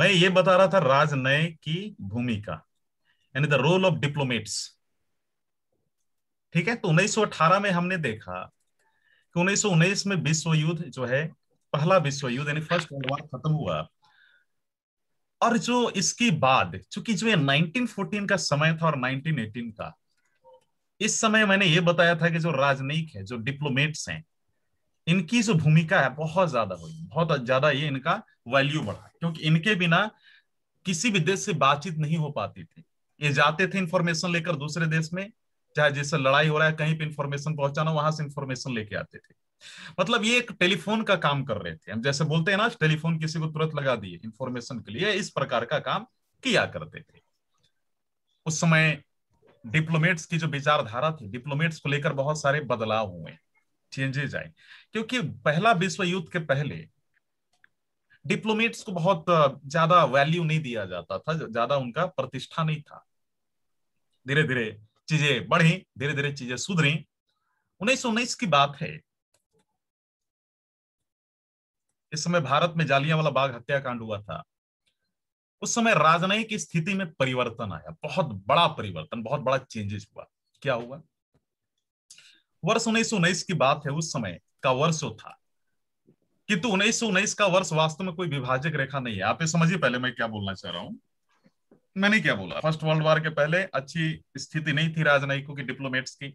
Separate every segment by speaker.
Speaker 1: मैं ये बता रहा था राजनय की भूमिका, यानी द रोल ऑफ डिप्लोमेट्स। ठीक है, तो 1918 में हमने देखा कि 1919 में विश्व युद्ध जो है, पहला विश्व युद्ध यानी फर्स्ट वर्ल्ड वॉर खत्म हुआ। और जो इसके बाद, चूंकि जो ये 1914 का समय था और 1918 का, इस समय मैंने ये बताया था कि जो राजनयिक है, जो डिप्लोमेट्स हैं, इनकी जो भूमिका है बहुत ज्यादा हुई, बहुत ज्यादा ये इनका वैल्यू बढ़ा, क्योंकि इनके बिना किसी भी देश से बातचीत नहीं हो पाती थी। ये जाते थे इंफॉर्मेशन लेकर दूसरे देश में, चाहे जिससे लड़ाई हो रहा है कहीं पे इंफॉर्मेशन पहुंचाना, वहां से इंफॉर्मेशन लेके आते थे। मतलब ये एक टेलीफोन का काम कर रहे थे, हम जैसे बोलते हैं ना टेलीफोन किसी को तुरंत लगा दिए इंफॉर्मेशन के लिए, इस प्रकार का काम किया करते थे उस समय। डिप्लोमेट्स की जो विचारधारा थी, डिप्लोमेट्स को लेकर बहुत सारे बदलाव हुए, चेंजेस आए, क्योंकि पहला विश्व युद्ध के पहले डिप्लोमेट्स को बहुत ज्यादा वैल्यू नहीं दिया जाता था, ज्यादा उनका प्रतिष्ठा नहीं था। धीरे धीरे चीजें बढ़ी, धीरे धीरे चीजें सुधरी। 1919 की बात है, इस समय भारत में जालियांवाला बाग हत्याकांड हुआ था। उस समय राजनयिक स्थिति में परिवर्तन आया, बहुत बड़ा परिवर्तन, बहुत बड़ा चेंजेस हुआ। क्या हुआ? वर्ष 1919 की बात है, उस समय का वर्ष जो था, किंतु 1919 का वर्ष वास्तव में कोई विभाजक रेखा नहीं है। आप ये समझिए पहले मैं क्या बोलना चाह रहा हूं। मैंने क्या बोला, फर्स्ट वर्ल्ड वॉर के पहले अच्छी स्थिति नहीं थी राजनयिकों की, डिप्लोमेट्स की।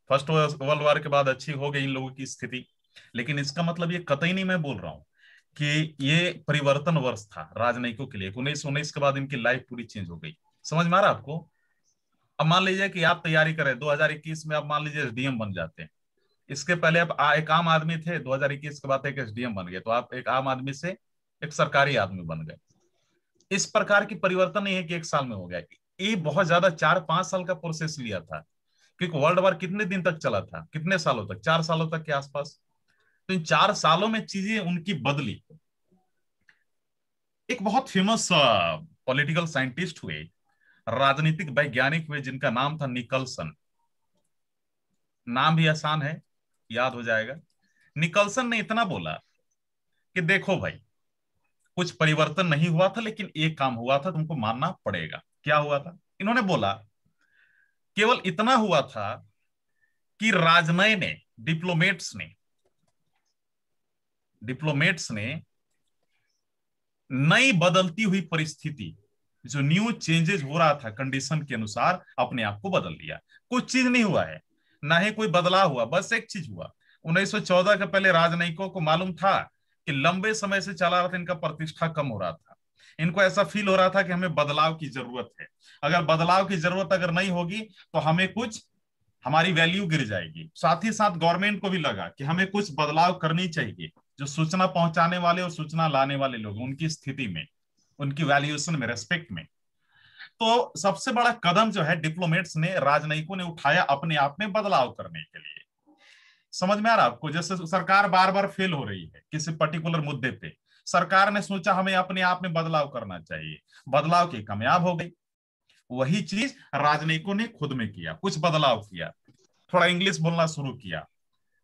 Speaker 1: फर्स्ट वर्ल्ड वॉर के बाद अच्छी हो गई इन लोगों की स्थिति। लेकिन इसका मतलब ये कतई नहीं मैं बोल रहा हूं कि ये परिवर्तन वर्ष था राजनयिकों के लिए। 1919 के बाद इनकी लाइफ पूरी चेंज हो गई। समझ में आ रहा है आपको? अब मान लीजिए कि आप तैयारी करें 2021 में, आप मान लीजिए एसडीएम बन जाते हैं। इसके पहले आप एक आम आदमी थे, 2021 के बाद एक एसडीएम बन गए, तो आप एक आम आदमी से एक सरकारी आदमी बन गए। इस प्रकार की परिवर्तन नहीं है कि एक साल में हो गया। ये बहुत ज्यादा 4-5 साल का प्रोसेस लिया था, क्योंकि वर्ल्ड वॉर कितने दिन तक चला था, कितने सालों तक, 4 सालों तक के आसपास। तो इन 4 सालों में चीजें उनकी बदली। एक बहुत फेमस पॉलिटिकल साइंटिस्ट हुए, राजनीतिक वैज्ञानिक हुए, जिनका नाम था निकलसन। नाम भी आसान है, याद हो जाएगा। निकलसन ने इतना बोला कि देखो भाई, कुछ परिवर्तन नहीं हुआ था, लेकिन एक काम हुआ था, तुमको मानना पड़ेगा। क्या हुआ था? इन्होंने बोला केवल इतना हुआ था कि राजनय ने, डिप्लोमेट्स ने नई बदलती हुई परिस्थिति, जो न्यू चेंजेस हो रहा था कंडीशन के अनुसार, अपने आप को बदल लिया। कुछ चीज नहीं हुआ है, ना ही कोई बदलाव हुआ, बस एक चीज हुआ। 1914 के पहले राजनयिकों को मालूम था कि लंबे समय से चला रहा था, इनका प्रतिष्ठा कम हो रहा था। इनको ऐसा फील हो रहा था कि हमें बदलाव की जरूरत है। अगर बदलाव की जरूरत अगर नहीं होगी तो हमें कुछ, हमारी वैल्यू गिर जाएगी। साथ ही साथ गवर्नमेंट को भी लगा कि हमें कुछ बदलाव करनी चाहिए, जो सूचना पहुंचाने वाले और सूचना लाने वाले लोग, उनकी स्थिति में, उनकी वैल्यूएशन में, रेस्पेक्ट में। तो सबसे बड़ा कदम जो है डिप्लोमेट्स ने, राजनयिकों ने उठाया अपने आप में बदलाव करने के लिए। समझ में आ रहा है आपको? जैसे सरकार बार बार फेल हो रही है किसी पर्टिकुलर मुद्दे पे, सरकार ने सोचा हमें अपने आप में बदलाव करना चाहिए, बदलाव की कामयाब हो गई। वही चीज राजनयिकों ने खुद में किया, कुछ बदलाव किया, थोड़ा इंग्लिश बोलना शुरू किया,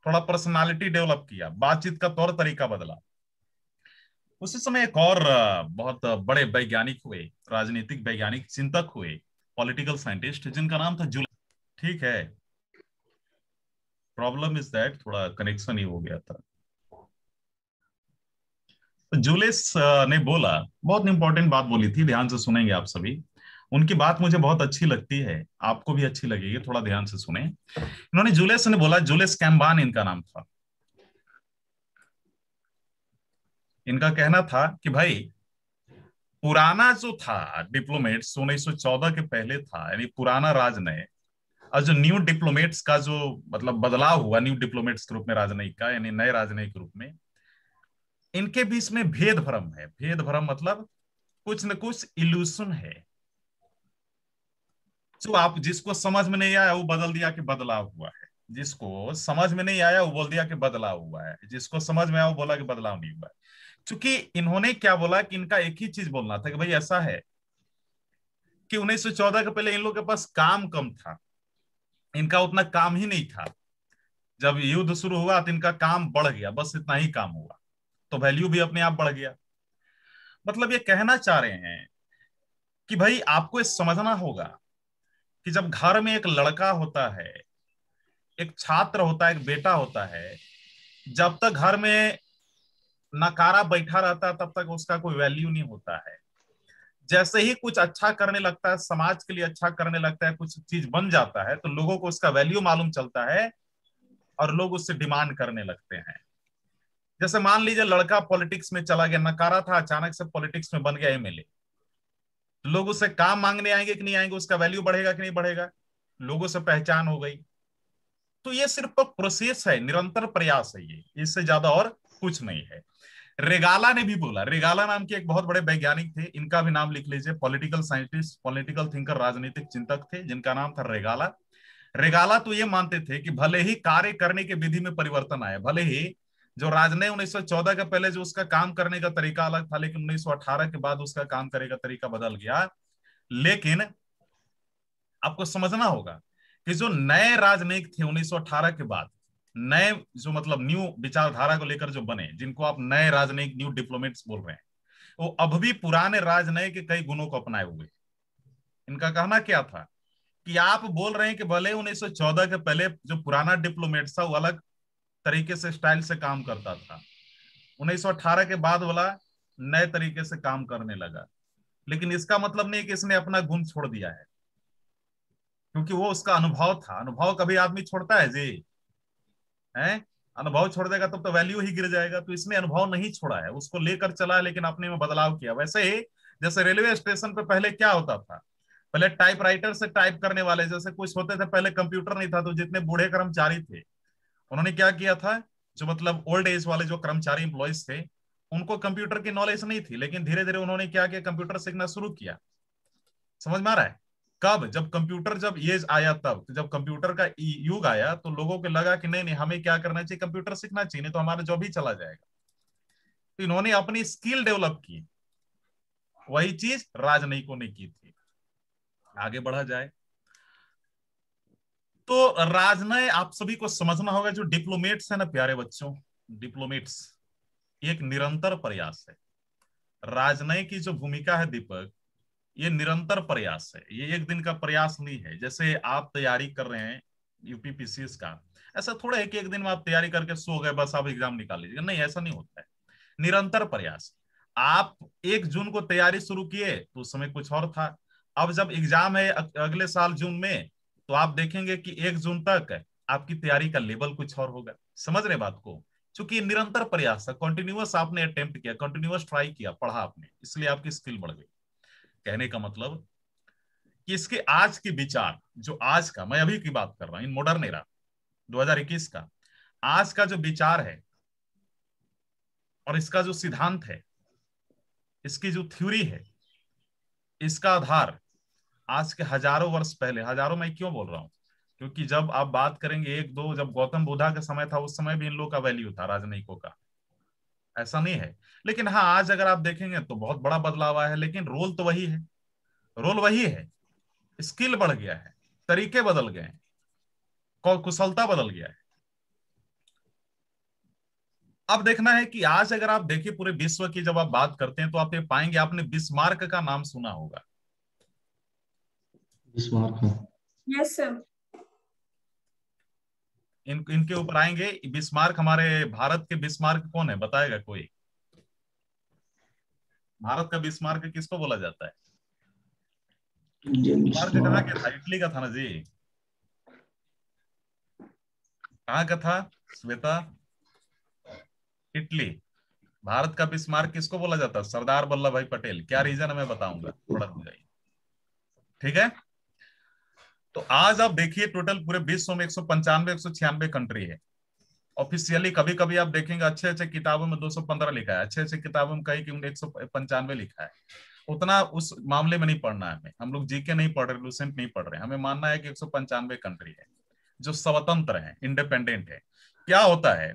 Speaker 1: थोड़ा पर्सनालिटी डेवलप किया, बातचीत का तौर तरीका बदला। उसी समय एक और बहुत बड़े वैज्ञानिक हुए, राजनीतिक वैज्ञानिक चिंतक हुए, पॉलिटिकल साइंटिस्ट, जिनका नाम था जूलियस। ठीक है, प्रॉब्लम इज दैट थोड़ा कनेक्शन ही हो गया था। तो जूलियस ने बोला, बहुत इंपॉर्टेंट बात बोली थी, ध्यान से सुनेंगे आप सभी। उनकी बात मुझे बहुत अच्छी लगती है, आपको भी अच्छी लगेगी, थोड़ा ध्यान से सुने। इन्होंने, जूलियस ने बोला, जूलियस कैम्बान इनका नाम था। इनका कहना था कि भाई, पुराना जो था डिप्लोमेट्स 1914 के पहले था, यानी पुराना राजनय, और जो न्यू डिप्लोमेट्स का जो मतलब बदलाव हुआ, न्यू डिप्लोमेट्स के रूप में राजनयिक का, यानी नए राजनयिक के रूप में, इनके बीच में भेद भ्रम है। भेद भ्रम मतलब कुछ न कुछ इल्यूशन है। जो आप, जिसको समझ में नहीं आया वो बदल दिया कि बदलाव हुआ है, जिसको समझ में नहीं आया वो बोल दिया कि बदलाव हुआ है, जिसको समझ में आया वो बोला कि बदलाव नहीं हुआ है। क्योंकि इन्होंने क्या बोला कि इनका एक ही चीज बोलना था कि भाई ऐसा है कि 1914 के पहले इन लोगों के पास काम कम था, इनका उतना काम ही नहीं था। जब युद्ध शुरू हुआ तो इनका काम बढ़ गया, बस इतना ही काम हुआ, तो वैल्यू भी अपने आप बढ़ गया। मतलब ये कहना चाह रहे हैं कि भाई आपको ये समझना होगा कि जब घर में एक लड़का होता है, एक छात्र होता है, एक बेटा होता है, जब तक घर में नकारा बैठा रहता है तब तक उसका कोई वैल्यू नहीं होता है। जैसे ही कुछ अच्छा करने लगता है, समाज के लिए अच्छा करने लगता है, कुछ चीज बन जाता है, तो लोगों को उसका वैल्यू मालूम चलता है और लोग उससे डिमांड करने लगते हैं। जैसे मान लीजिए लड़का पॉलिटिक्स में चला गया, नकारा था, अचानक से पॉलिटिक्स में बन गया एमएलए, लोग उससे काम मांगने आएंगे कि नहीं आएंगे, उसका वैल्यू बढ़ेगा कि नहीं बढ़ेगा, लोगों से पहचान हो गई। तो ये सिर्फ प्रोसेस है, निरंतर प्रयास है, ये इससे ज्यादा और कुछ नहीं है। रेगाला ने भी बोला, रेगाला नाम के एक बहुत बड़े वैज्ञानिक थे, इनका भी नाम लिख लीजिए, पॉलिटिकल साइंटिस्ट, पॉलिटिकल थिंकर, राजनीतिक चिंतक थे, जिनका नाम था रेगाला। रेगाला तो ये मानते थे कि भले ही कार्य करने के विधि में परिवर्तन आए, भले ही जो राजनय 1914 के पहले जो उसका काम करने का तरीका अलग था, लेकिन 1918 के बाद उसका काम करने का तरीका बदल गया, लेकिन आपको समझना होगा कि जो नए राजनयिक थे 1918 के बाद, नए जो मतलब न्यू विचारधारा को लेकर जो बने, जिनको आप नए राजनयिक, न्यू डिप्लोमेट्स बोल रहे हैं, वो अब भी पुराने राजनय के कई गुणों को अपनाए हुए। इनका कहना क्या था कि आप बोल रहे हैं कि भले 1914 के पहले जो पुराना डिप्लोमेट था वो अलग तरीके से, स्टाइल से काम करता था, 1918 के बाद वाला नए तरीके से काम करने लगा, लेकिन इसका मतलब नहीं कि इसने अपना गुण छोड़ दिया है, क्योंकि वो उसका अनुभव था। अनुभव कभी आदमी छोड़ता है जी? है? अनुभव छोड़ देगा तब तो वैल्यू ही गिर जाएगा। तो इसने अनुभव नहीं छोड़ा है, उसको लेकर चला है, लेकिन अपने में बदलाव किया। वैसे ही जैसे रेलवे स्टेशन पे पहले क्या होता था, पहले टाइपराइटर से टाइप करने वाले जैसे कुछ होते थे, पहले कंप्यूटर नहीं था, तो जितने बूढ़े कर्मचारी थे उन्होंने क्या किया था, जो मतलब ओल्ड एज वाले जो कर्मचारी इंप्लॉइज थे, उनको कंप्यूटर की नॉलेज नहीं थी, लेकिन धीरे धीरे उन्होंने क्या किया, कंप्यूटर सीखना शुरू किया। समझ में आ रहा है? कब? जब कंप्यूटर जब ये आया, तब जब कंप्यूटर का युग आया तो लोगों को लगा कि नहीं नहीं, हमें क्या करना चाहिए, कंप्यूटर सीखना चाहिए, नहीं तो हमारा जॉब ही चला जाएगा। तो इन्होंने अपनी स्किल डेवलप की, वही चीज राजनयिकों ने की थी। आगे बढ़ा जाए तो राजनय आप सभी को समझना होगा, जो डिप्लोमेट्स है ना प्यारे बच्चों, डिप्लोमेट्स एक निरंतर प्रयास है। राजनय की जो भूमिका है दीपक, ये निरंतर प्रयास है, ये एक दिन का प्रयास नहीं है। जैसे आप तैयारी कर रहे हैं यूपीपीसीएस का, ऐसा थोड़ा है कि एक दिन में आप तैयारी करके सो गए बस आप एग्जाम निकाल लीजिए, नहीं, ऐसा नहीं होता है। निरंतर प्रयास। आप 1 जून को तैयारी शुरू किए तो उस समय कुछ और था, अब जब एग्जाम है अगले साल जून में, तो आप देखेंगे कि 1 जून तक आपकी तैयारी का लेवल कुछ और होगा। समझ रहे बात को? क्योंकि निरंतर प्रयास था, कंटिन्यूअस आपने अटेम्प्ट किया, कंटिन्यूअस ट्राई किया, पढ़ा आपने, इसलिए आपकी स्किल बढ़ गई। कहने का मतलब कि इसके आज के विचार, जो आज का, मैं अभी की बात कर रहा हूं, इन मॉडर्न एरा 2021 का, आज का जो विचार है और इसका जो सिद्धांत है, इसकी जो थ्योरी है, इसका आधार आज के हजारों वर्ष पहले, हजारों मैं क्यों बोल रहा हूं, क्योंकि जब आप बात करेंगे 1 2, जब गौतम बुद्धा का समय था, उस समय भी इन लोगों का वैल्यू था, राजनयिकों का, ऐसा नहीं है। लेकिन हाँ, आज अगर आप देखेंगे तो बहुत बड़ा बदलाव आया है, लेकिन रोल तो वही है, रोल वही है, स्किल बढ़ गया है, तरीके बदल गए हैं, कुशलता बदल गया है। अब देखना है कि आज अगर आप देखिए पूरे विश्व की जब आप बात करते हैं तो आप ये पाएंगे, आपने बिस्मार्क का नाम सुना होगा।
Speaker 2: बिस्मार्क?
Speaker 3: Yes sir.
Speaker 1: इनके ऊपर आएंगे। बिस्मार्क, हमारे भारत के बिस्मार्क कौन है, बताएगा कोई? भारत का बिस्मार्क किसको बोला जाता है? बिस्मार्क कहाँ का था? इटली का था ना जी? कहाँ का था श्वेता? इटली। भारत का बिस्मार्क किसको बोला जाता है? सरदार वल्लभ भाई पटेल। क्या रीजन है मैं बताऊंगा, थोड़ा रुक जाइए, ठीक है? तो आज आप देखिए टोटल पूरे विश्व में 195 196 कंट्री है ऑफिशियली। कभी कभी आप देखेंगे अच्छे अच्छे किताबों में 215 लिखा है, अच्छे अच्छे किताबों में कहीं कि 195 लिखा है। उतना उस मामले में नहीं पढ़ना है हमें, हम लोग जीके नहीं पढ़ रहे, लूसेंट नहीं पढ़ रहे, हमें मानना है कि 195 कंट्री है जो स्वतंत्र है, इंडिपेंडेंट है। क्या होता है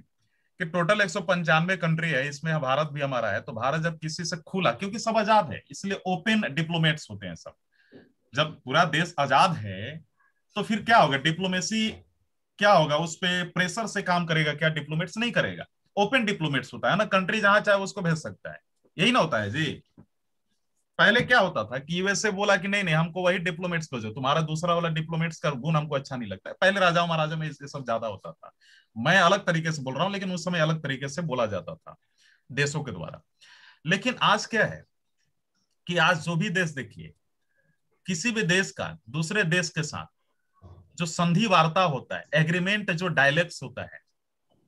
Speaker 1: कि टोटल 195 कंट्री है, इसमें भारत भी हमारा है। तो भारत जब किसी से खुला, क्योंकि सब आजाद है इसलिए ओपन डिप्लोमेट्स होते हैं सब, जब पूरा देश आजाद है तो फिर क्या होगा, डिप्लोमेसी क्या होगा, उस पे प्रेशर से काम करेगा क्या? डिप्लोमेट्स नहीं करेगा, ओपन डिप्लोमेट्स होता है ना, कंट्री जहां चाहे उसको भेज सकता है, यही ना होता है जी? पहले क्या होता था कि यूएसए बोला कि नहीं नहीं हमको वही डिप्लोमेट्स भेजो, तुम्हारा दूसरा वाला डिप्लोमेट्स का गुण हमको अच्छा नहीं लगता है। पहले राजाओं महाराजा में ये सब ज्यादा होता था। मैं अलग तरीके से बोल रहा हूँ, लेकिन उस समय अलग तरीके से बोला जाता था देशों के द्वारा। लेकिन आज क्या है कि आज जो भी देश देखिए, किसी भी देश का दूसरे देश के साथ जो संधि वार्ता होता है, एग्रीमेंट जो डायलेक्ट्स होता है,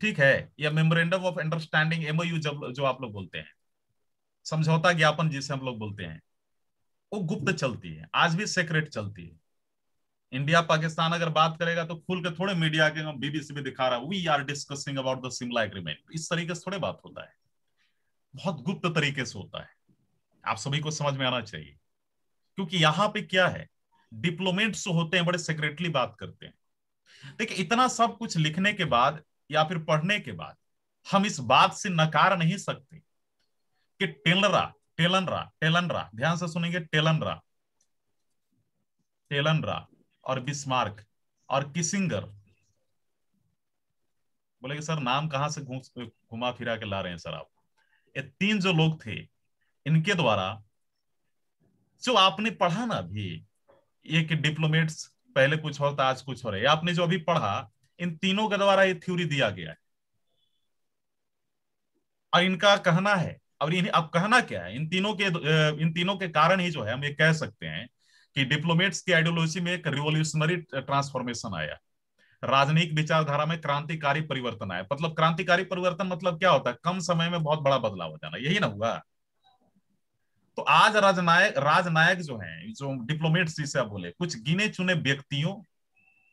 Speaker 1: ठीक है, या मेमोरेंडम ऑफ अंडरस्टैंडिंग, एमओयू जब जो आप लोग बोलते हैं, समझौता ज्ञापन जिसे हम लोग बोलते हैं, वो गुप्त चलती है, आज भी सीक्रेट चलती है। इंडिया पाकिस्तान अगर बात करेगा तो खुल के थोड़े मीडिया के, हम बीबीसी में दिखा रहा है we are discussing about the Shimla agreement, इस तरीके से थोड़े बात होता है, बहुत गुप्त तरीके से होता है। आप सभी को समझ में आना चाहिए, क्योंकि यहाँ पे क्या है, डिप्लोमेट्स जो होते हैं बड़े सेक्रेटली बात करते हैं। देखिए इतना सब कुछ लिखने के बाद या फिर पढ़ने के बाद हम इस बात से नकार नहीं सकते कि टेलनरा टेलनरा टेलनरा, ध्यान से सुनेंगे, टेलनरा टेलनरा और बिस्मार्क और किसिंगर, बोले कि सर नाम कहां से घुमा फिरा के ला रहे हैं सर आप, ये तीन जो लोग थे, इनके द्वारा जो आपने पढ़ा ना अभी, ये कि डिप्लोमेट्स पहले कुछ होता आज कुछ हो रहा है, आपने जो अभी पढ़ा, इन तीनों के द्वारा ये थ्योरी दिया गया है। और इनका कहना है, और इन्हें अब कहना क्या है, इन तीनों के कारण ही जो है हम ये कह सकते हैं कि डिप्लोमेट्स की आइडियोलॉजी में एक रिवोल्यूशनरी ट्रांसफॉर्मेशन आया, राजनीतिक विचारधारा में क्रांतिकारी परिवर्तन आया। मतलब क्रांतिकारी परिवर्तन मतलब क्या होता है, कम समय में बहुत बड़ा बदलाव हो जाना, यही ना हुआ। तो आज राजनायक राजनायक जो हैं, जो डिप्लोमेट्स जिसे आप बोले, कुछ गिने चुने व्यक्तियों,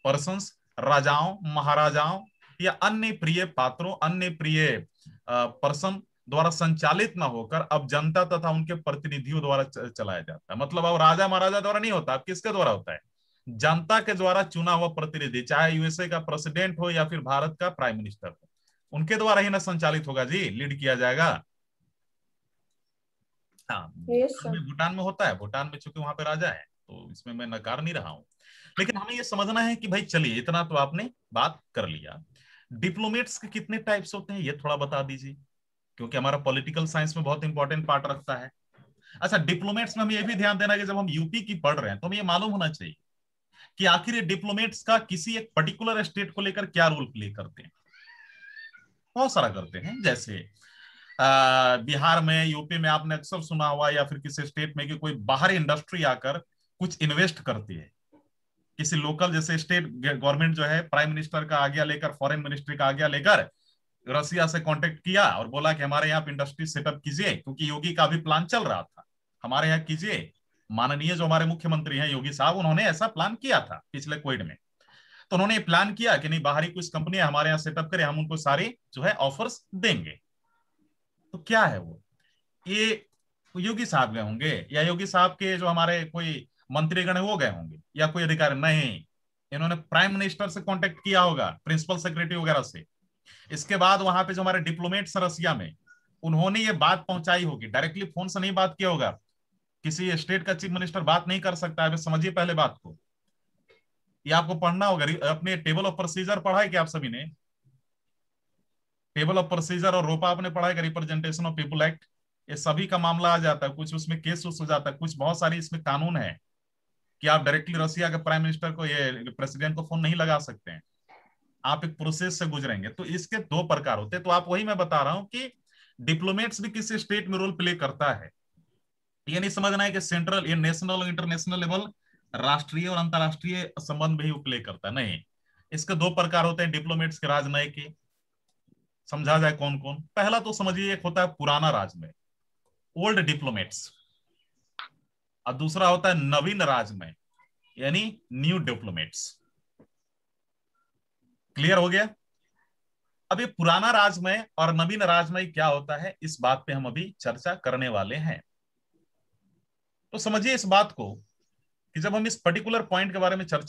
Speaker 1: पर्सन्स, राजाओं महाराजाओं या अन्य प्रिय पात्रों, अन्य प्रिय पर्सन द्वारा संचालित ना होकर अब जनता तथा उनके प्रतिनिधियों द्वारा चलाया जाता है। मतलब अब राजा महाराजा द्वारा नहीं होता, अब किसके द्वारा होता है, जनता के द्वारा चुना हुआ प्रतिनिधि, चाहे यूएसए का प्रेसिडेंट हो या फिर भारत का प्राइम मिनिस्टर हो, उनके द्वारा ही ना संचालित होगा जी, लीड किया जाएगा। हाँ, भूटान में होता है, भूटान में चूंकि वहां पे राजा है, तो इसमें मैं नकार नहीं रहा हूं। लेकिन हमें ये समझना है कि भाई चलिए इतना तो आपने बात कर लिया, डिप्लोमेट्स के कितने टाइप्स होते हैं ये थोड़ा बता दीजिए, क्योंकि हमारा पॉलिटिकल साइंस में बहुत इंपॉर्टेंट पार्ट रखता है। अच्छा, डिप्लोमेट्स में हम ये भी ध्यान देना कि जब हम यूपी की पढ़ रहे हैं तो हमें ये मालूम होना चाहिए कि आखिर ये डिप्लोमेट्स का किसी एक पर्टिकुलर स्टेट को लेकर क्या रोल प्ले करते हैं। बहुत सारा करते हैं, जैसे बिहार में, यूपी में आपने अक्सर सुना हुआ, या फिर किसी स्टेट में कि कोई बाहरी इंडस्ट्री आकर कुछ इन्वेस्ट करती है, किसी लोकल, जैसे स्टेट गवर्नमेंट जो है प्राइम मिनिस्टर का आज्ञा लेकर, फॉरेन मिनिस्ट्री का आज्ञा लेकर रसिया से कांटेक्ट किया और बोला कि हमारे यहाँ पे इंडस्ट्री सेटअप कीजिए, क्योंकि योगी का भी प्लान चल रहा था, हमारे यहाँ कीजिए। माननीय जो हमारे मुख्यमंत्री हैं योगी साहब, उन्होंने ऐसा प्लान किया था पिछले कोविड में। तो उन्होंने प्लान किया कि नहीं, बाहरी कुछ कंपनियां हमारे यहाँ सेटअप करें, हम उनको सारी जो है ऑफर्स देंगे। तो क्या है वो, ये योगी साहब गए होंगे, या योगी साहब के जो हमारे कोई मंत्रीगण है वो गए होंगे, या कोई अधिकारी, नहीं, इन्होंने प्राइम मिनिस्टर से कांटेक्ट किया होगा, प्रिंसिपल सेक्रेटरी वगैरह से। इसके बाद वहां पे जो हमारे डिप्लोमेट्स रसिया में, उन्होंने ये बात पहुंचाई होगी, डायरेक्टली फोन से नहीं बात किया होगा, किसी स्टेट का चीफ मिनिस्टर बात नहीं कर सकता है, समझिए पहले बात को। ये आपको पढ़ना होगा, अपने टेबल ऑफ प्रोसीजर पढ़ा है क्या आप सभी ने, टेबल ऑफ प्रोसीजर, और रोपा आपने पढ़ा है, रिप्रेजेंटेशन ऑफ पीपुल एक्ट, ये सभी का मामला आ जाता है, कुछ उसमें केस हो जाता है, कुछ बहुत सारी इसमें कानून है कि आप डायरेक्टली रसिया के प्राइम मिनिस्टर को, ये प्रेसिडेंट को फोन नहीं लगा सकते हैं, आप एक प्रोसेस से गुजरेंगे। तो इसके दो प्रकार होते हैं। तो आप वही मैं बता रहा हूं कि डिप्लोमेट्स भी किसी स्टेट में रोल प्ले करता है। ये नहीं समझना है कि सेंट्रल, ये नेशनल और इंटरनेशनल लेवल, राष्ट्रीय और अंतरराष्ट्रीय संबंध में ही प्ले करता है, नहीं। इसके दो प्रकार होते हैं डिप्लोमेट्स के, राजनयिक के। समझा जाए कौन कौन, पहला तो समझिए, एक होता है पुराना राजनय, ओल्ड डिप्लोमेट्स, और दूसरा होता है नवीन राजनय, यानी न्यू डिप्लोमेट्स। क्लियर हो गया। अब ये पुराना राजमय और नवीन राजमय क्या होता है, इस बात पे हम अभी चर्चा करने वाले हैं। तो समझिए इस बात को कि जब हम इस पर्टिकुलर पॉइंट के बारे में चर्चा